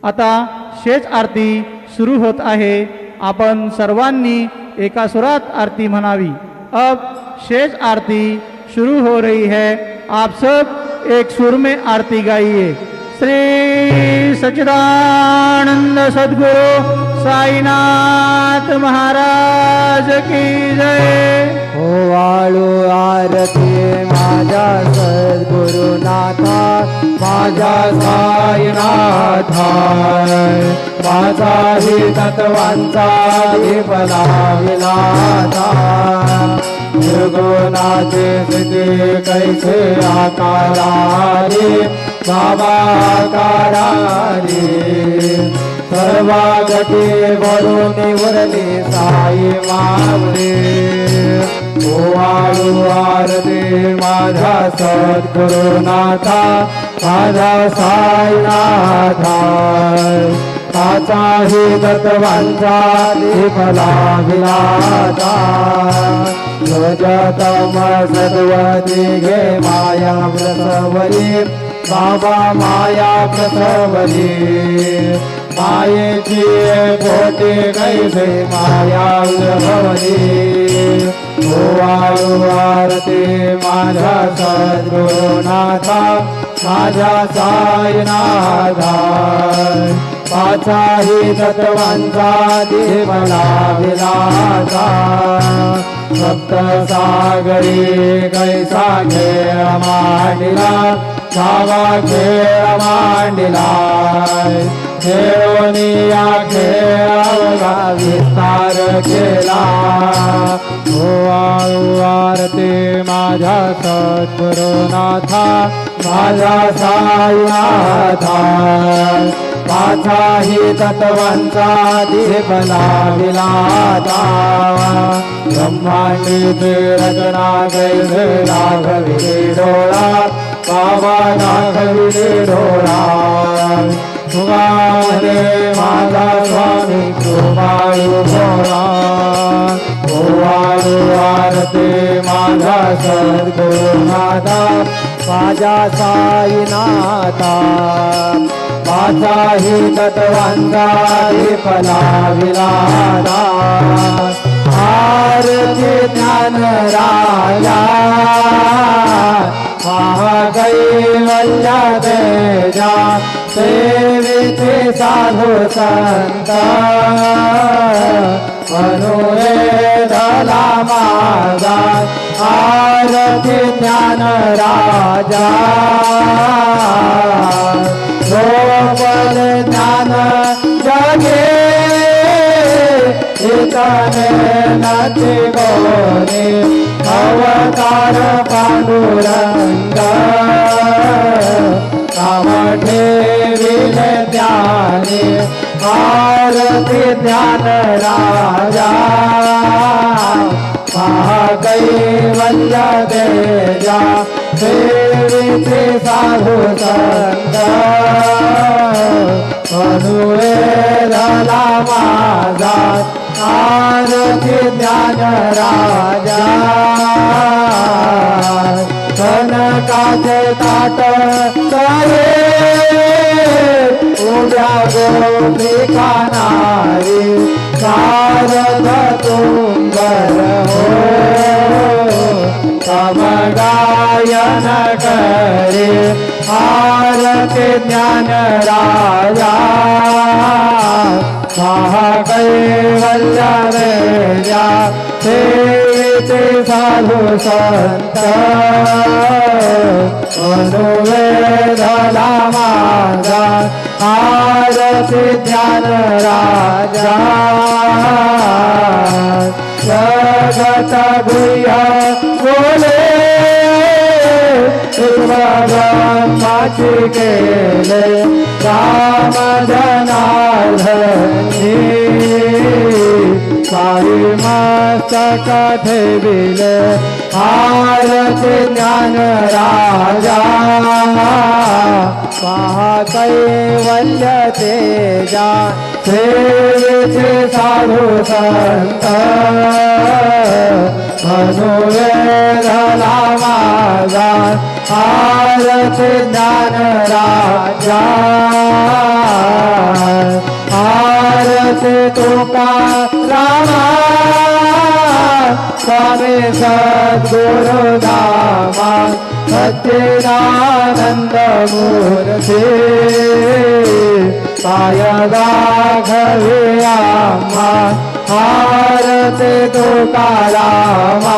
आता शेष आरती सुरू होत आहे। आपण सर्वांनी एका सुरात आरती म्हणावी। अब शेष आरती शुरू हो रही है। आप सब एक सुर में आरती गाइए। श्री सच्चिदानंद सद्गुरु साईनाथ महाराज की जय। ओवाळू आरती माझ्या सद्गुरुनाथा, माझ्या साईनाथा, माझाही तत्वांचा दीप लाविलाता। निर्गुणाचे स्थिती कैसे आकाराने, बाबा आकाराने, सर्वा गटी भरून उरली साई मावळे। ओवाळू आरती माझ्या सद्गुरुनाथा, माझ्या साईनाथा, माझाही तत्वांचा दीप लाविलाता। ध्वजतम सद्वती घे माया प्रसवरी, बाबा माया प्रसवरी। मायेची पोटी कैसे माया उद्भवली। ओवाळू आरती माझ्या सद्गुरुनाथा, माझ्या साईनाथा, पाचाही तत्वांचा दीप लाविलाता। सप्त सागरी कैसा खेळ मांडिला, जावा खेळ मांडिला। खेळोनिया खेळावला विस्तार केला। ओवाळू आरती माझ्या सद्गुरुनाथा, माझ्या साईनाथा, माझाही तत्वांचा दीप लाविलाता। ब्रह्मांडी रचना कैसे राघविले डोळा, बाबा राघविले डोळा। तुमारे माझा स्वामी कृपाळू भोळा। ओवाळू आरती माझ्या सद्गुरुनाथा, माझ्या साईनाथा, माझाही तत्वांचा दीप लाविलाता। आरती ज्ञान राया, महाकैवल्य तेजा, सेविते साधू संत, मनुवेदला माझा। आरती ज्ञान राजा, गोपल ज्ञान जगे, इतने नति गोने, अवतार पांडुरंग। कामठे विले ध्याने, आरती ज्ञान राजा। महाकैवल्य तेजा, सेविते साधू संत, मनुवेदला माझा। आरती ज्ञान राजा, कनकाचे ताट करे, उद्या गोपी खाणारी, शारद तुंगर हो। तम गायन करे, आरती ज्ञान राजा। महाकैवल्य तेजा, सेविते साधू संत, मनुवेदला माझा। आरती ज्ञान राजा। जगत गुह्य बोले, ब्रह्माची केले, राम जनार्दनी। साई मस्तक ठेविले, आरती ज्ञान राजा। महाकैवल्य तेजा, सेविते साधू संत, मनुवेदला माझा। आरती ज्ञान राजा। तुकारामा स्वामी सद्गुरु धामा सच्चिदानंद मूर्ती पाय दाखवे आम्हा आरती तुकारामा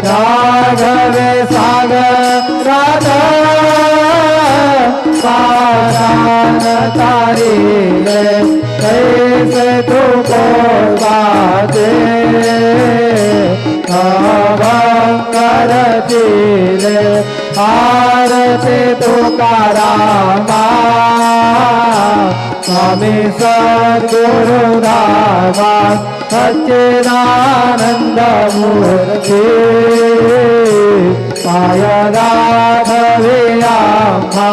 राघवे सागरात पाषाण तारिले कैसे तू कोरबाते अभंगरतीले आरती तुकारामा स्वामी सद्गुरु धामा सच्चिदानंद मूर्ती पाय राघवे आम्हा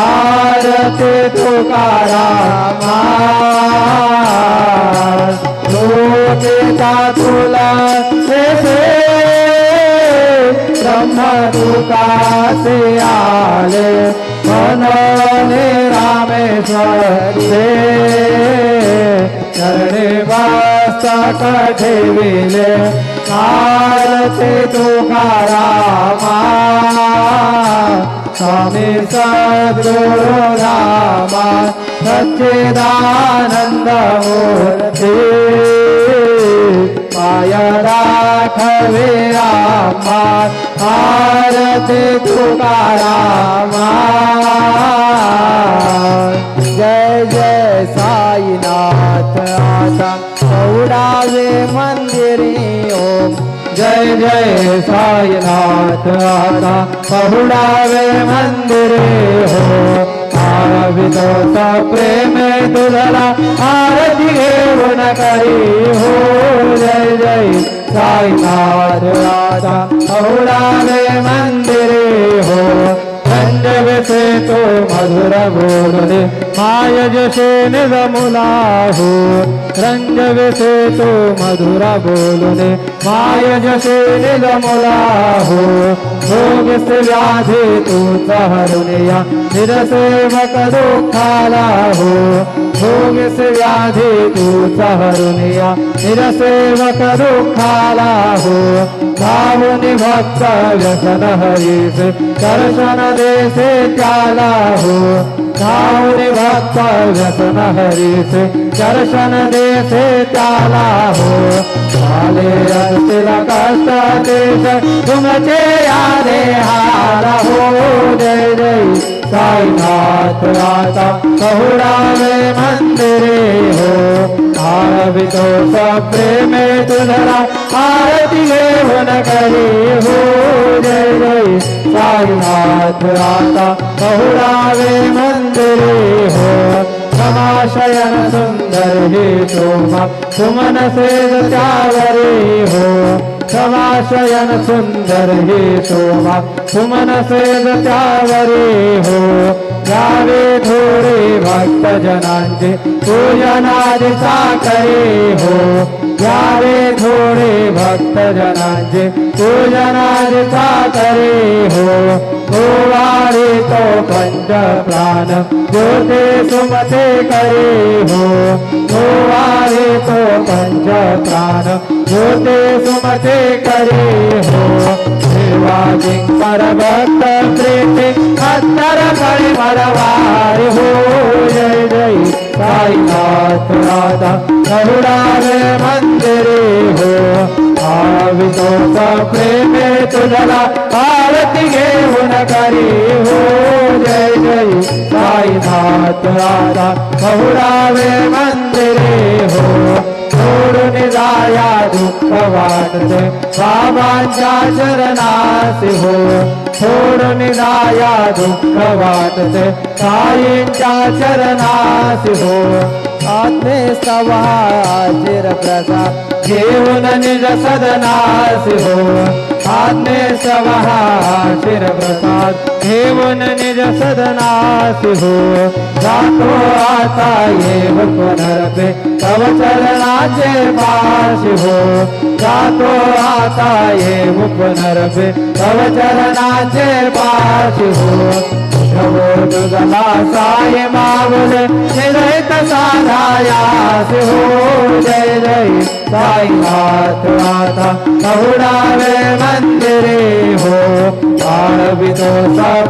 आरती तुकारामा लोकिता तुला से ब्रह्म तुकासे आले मनोने रामेश्वर से चरणे मस्तक ठेविले आरती तुकारामा स्वामी सद्गुरु रामा सच्चिदानंद मूर्ती पाय राघवे आम्हा आरती तुकारामा जय जय साईनाथ आता पहुडावे मंदिरी ओम जय जय साईनाथ आता पहुडावे मंदिरे हो आवितो सा प्रेम तुझला आरती घेऊन करी हो जय जय साईनाथ आता पहुडावे मंदिरे हो रंजवे से तो मधुर बोलने माय जसे निजमुला हो रंजवे से तो मधुर बोलने माय जसे निजमुला हो भोग से व्याधि तू सहरुनिया निरसेवक दुःखाला हो भोग से व्याधि तू सहरुनिया निरसेवक दुःखाला हो भावनि भक्त व्यसन हरी से दर्शन देसे त्याला हो भावनि भक्त व्यसन हरी से दर्शन देसे त्याला हो झाले असतील कष्ट देश तुमचे यादे हारा हो जय जय साईनाथ आता पहुडावे मंदिरे हो आवितो सा प्रेमे तुझला आरती घेऊन करी हो जय जय साईनाथ आता पहुडावे मंदिरे हो समाशयन सुंदर हे शोभा सुमन से त्यावरे हो समाशयन सुंदर हे शोभा सुमन से त्यावरे हो यावे थोडे भक्त जनांचे पूजनादि साकरे हो यावे थोडे भक्त जनांचे पूजनादि साकरे हो गोवारे तो पंच प्राण ज्योते सुमते करे हो गोवारे तो पंच प्राण ज्योते सुमते करे हो सेवा जिंकर भक्त प्रीति अंतर करी मरवार हो जय जय साईनाथ राधा पहुडावे मंदिरे हो आवितो सा प्रेमे तुझला आरती घेऊन करी हो जय जय साईनाथ राधा पहुडावे मंदिरे हो सोडून जाया दुःख वाटते बाबांच्या चरणासी हो सोडून जाया दुःख वाटते साईंच्या चरणासी हो आत्मे सवा चिर प्रसाद घेऊन निज सदनासी हो आत्मे सवा चिर प्रसाद घेऊन निज सदनासी हो जातो आता ये पुनरपे तव चरणाचे पाशी हो जातो आता ये पुनरपे तव चरणाचे पाशी हो ठेवो तुझला साई माऊले हृदय तसा रायास हो जय जय साईनाथ आता कहुडावे मंदिरे हो आळवितो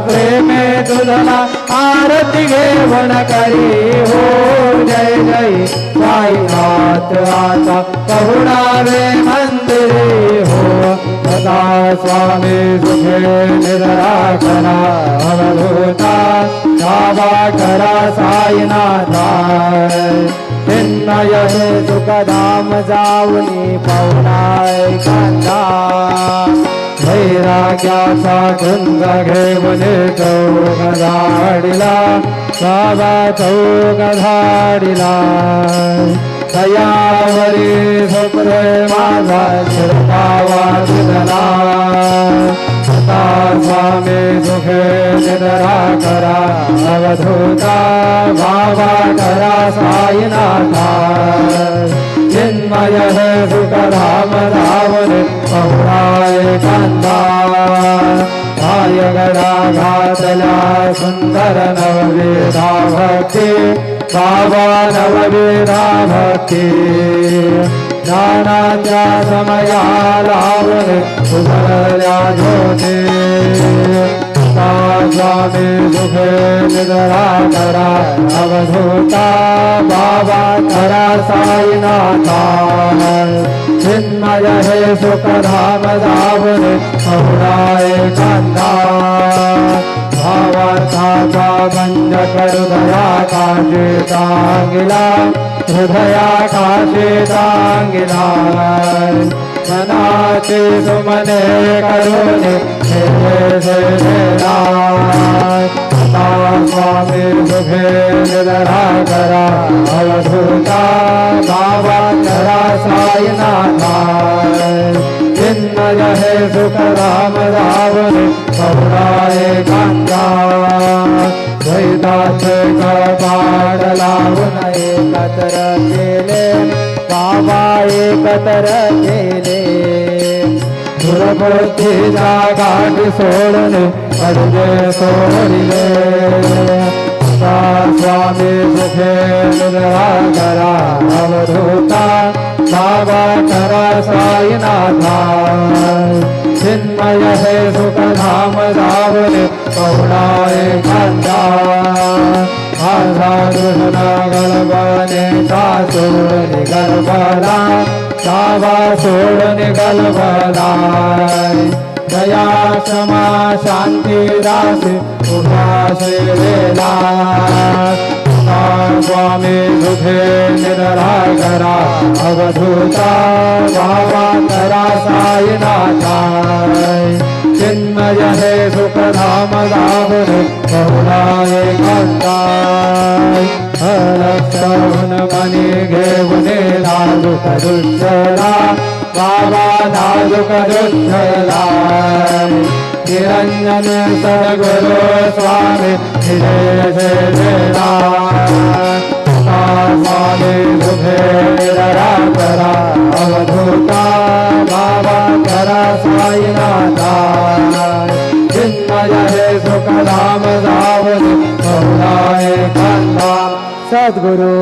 प्रेमे तुझला आरती घेऊन करी हो जय जय साईनाथ आता कहुडावे मंदिरे हो सदा स्वामी सुखे निधरा करा अवधूता बाबा करा साईनाथा चिन्मय हे सुखधाम जाऊनी पवनाय कांदा वैराग्याचा गुंग घेऊन चौक धाडिला बाबा चौक धाडिला दयावरी सुप्रे माझा शिरकावा दिला सदा स्वामी सुखे निद्रा करा अवधूता बाबा करा साईनाथा चिन्मय हे सुखधाम धावन पहुराय कांदा गडा घातल्या सुंदर नवविधा भक्ती बाबा नवविधा भक्ती ज्ञानाच्या समया लावून उभरल्या ज्योती स्वामी सुखे निद्रा करा अवधूता बाबा करा साईनाथा चिन्मय हे सुखधाम धावून पहुराय कांदा भावार्थाचा बंध करू दयाकाशी तांगिला हृदयाकाशी तांगिला मनाचे सुमने करून स्वामी सुखे निधरा करा अवधूता बाबा करा साईनाथा चिन्मय हे सुखधाम धावन पहुराय कांदा द्वैताचे कपाट लावून एकत्र केले बाबा एकत्र केले दुर्बुद्धीचा गाठ सोडून अडजे सोडिले स्वामी सुखे निद्रा करा अवधूता बाबा करा साईनाथा चिन्मय हे सुखधाम धावन पहुराय कांदा माझा कृष्ण गलबने सोडून गलबला बाबा सोडून गलबला दया क्षमा शांती दास उपास वेला स्वामी सुखे निद्रा करा अवधूता बाबा करा साईनाथा चिन्मय हे सुखधाम धावन पहुराय कांदा लक्षण मनी घेऊन नाजुक दुष्टला बाबा नाजुक दुष्टला निरंजन सद्गुरु स्वामी स्वामी सुखे निद्रा करा अवधूता बाबा करा साईनाथा चिन्मय हे सुखधाम धावन पहुराय कांदा सद्गुरु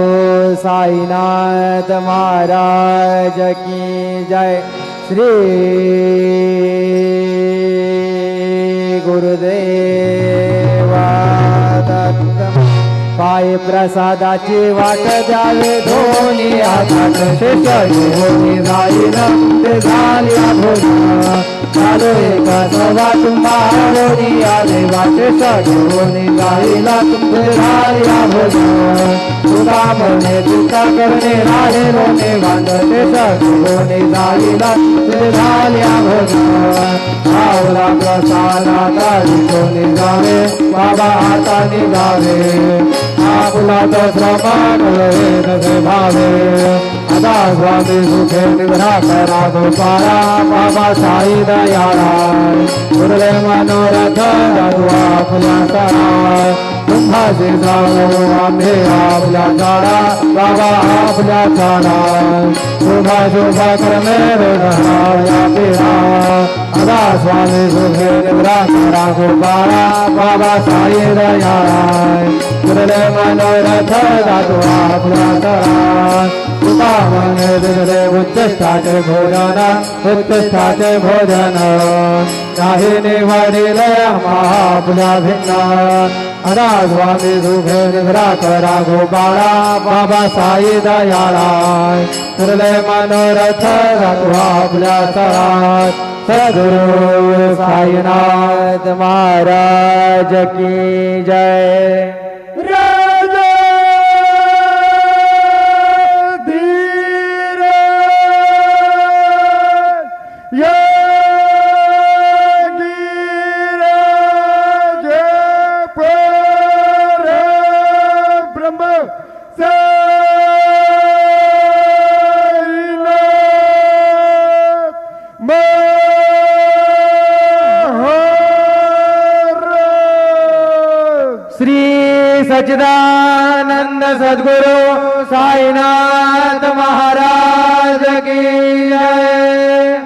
साईनाथ महाराज की जय श्री गुरुदेवा दत्त पाय प्रसादाची वाट द्यावे दोन्ही हातात शेष घेऊन जाईन ते झाल्या भोजना चालो एका सवा तुम्हारी आले वाटे घेऊन जाईला तुमचे झाल्या भोजना तुला म्हणे तुका करणे राहे रोने बांधते घेऊन जाईला तुमचे झाल्या भोजना आवला प्रसादा घेऊन जावे बाबा आता निघावे आपुला तो श्रमाण वेद भावे आता स्वामी सुखे निद्रा करा गोपाळा बाबा साई दयाळा गुरुले मनोरथ जादू आपल्या सरा कुंभाचे जाऊ आम्ही आपल्या झाडा बाबा आपल्या झाडा शुभा शुभा क्रमे रोधया पेरा अदा स्वामी सुखे निद्रा गोपाळा बाबा साई दयाळाय तुरले मनोरथ दातु आपला तराय तुका मन दिले उच्चष्टाचे भोजन नाही निवडिले आपल्या भिन्न अदा स्वामी सुखे निद्रा गोपाळा बाबा साई दयाळाय तुरले मनोरथ दातु आपल्या तराय सद्गुरु साईनाथ महाराज की जय राजा धीर योगीराज परब्रह्म श्री सच्चिदानंद सद्गुरु साईनाथ महाराज की जय।